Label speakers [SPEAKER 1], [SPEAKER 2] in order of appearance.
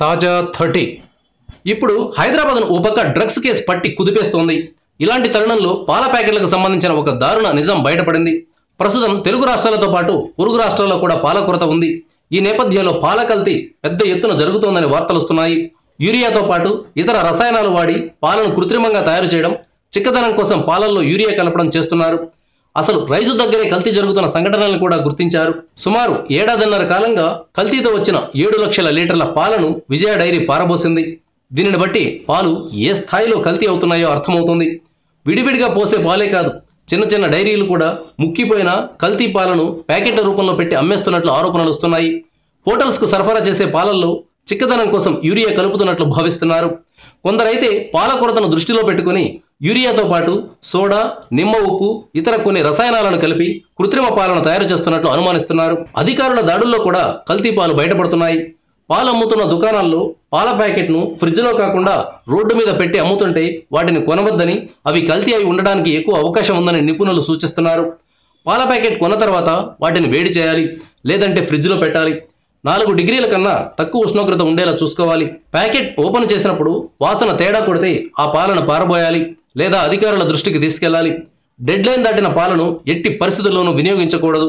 [SPEAKER 1] తాజా 30 ఇప్పుడు హైదరాబాద్ను ఓ పక్క డ్రగ్స్ కేసు పట్టి కుదిపేస్తోంది. ఇలాంటి తరుణంలో పాల ప్యాకెట్లకు సంబంధించిన ఒక దారుణ నిజం బయటపడింది. ప్రస్తుతం తెలుగు రాష్ట్రాలతో పాటు పొరుగు రాష్ట్రాల్లో కూడా పాల కొరత ఉంది. ఈ నేపథ్యంలో పాల కల్తీ పెద్ద ఎత్తున జరుగుతోందని వార్తలు వస్తున్నాయి. యూరియాతో పాటు ఇతర రసాయనాలు వాడి పాలను కృత్రిమంగా తయారు చేయడం, చిక్కదనం కోసం పాలల్లో యూరియా కలపడం చేస్తున్నారు. అసలు రైతు దగ్గరే కల్తీ జరుగుతున్న సంఘటనలను కూడా గుర్తించారు. సుమారు ఏడాదిన్నర కాలంగా కల్తీతో వచ్చిన 7 లక్షల లీటర్ల పాలను విజయ డైరీ పారబోసింది. దీనిని బట్టి పాలు ఏ స్థాయిలో కల్తీ అవుతున్నాయో అర్థమవుతుంది. విడివిడిగా పోసే పాలే కాదు, చిన్న చిన్న డైరీలు కూడా ముక్కిపోయిన కల్తీ పాలను ప్యాకెట్ల రూపంలో పెట్టి అమ్మేస్తున్నట్లు ఆరోపణలు వస్తున్నాయి. హోటల్స్కు సరఫరా చేసే పాలల్లో చిక్కదనం కోసం యూరియా కలుపుతున్నట్లు భావిస్తున్నారు. కొందరైతే పాల కొరతను దృష్టిలో పెట్టుకుని యూరియాతో పాటు సోడా, నిమ్మ ఉప్పు, ఇతర కొన్ని రసాయనాలను కలిపి కృత్రిమ పాలను తయారు చేస్తున్నట్లు అనుమానిస్తున్నారు. అధికారుల దాడుల్లో కూడా కల్తీ పాలు బయటపడుతున్నాయి. పాలు అమ్ముతున్న దుకాణాల్లో పాల ప్యాకెట్ను ఫ్రిడ్జ్లో కాకుండా రోడ్డు మీద పెట్టి అమ్ముతుంటే వాటిని కొనవద్దని, అవి కల్తీ అయి ఉండడానికి ఎక్కువ అవకాశం ఉందని నిపుణులు సూచిస్తున్నారు. పాల ప్యాకెట్ కొన్న తర్వాత వాటిని వేడి చేయాలి, లేదంటే ఫ్రిడ్జ్లో పెట్టాలి. 4 డిగ్రీల కన్నా తక్కువ ఉష్ణోగ్రత ఉండేలా చూసుకోవాలి. ప్యాకెట్ ఓపెన్ చేసినప్పుడు వాసన తేడా కొడితే ఆ పాలను పారబోయాలి, లేదా అధికారుల దృష్టికి తీసుకెళ్లాలి. డెడ్ లైన్ దాటిన పాలను ఎట్టి పరిస్థితుల్లోనూ వినియోగించకూడదు.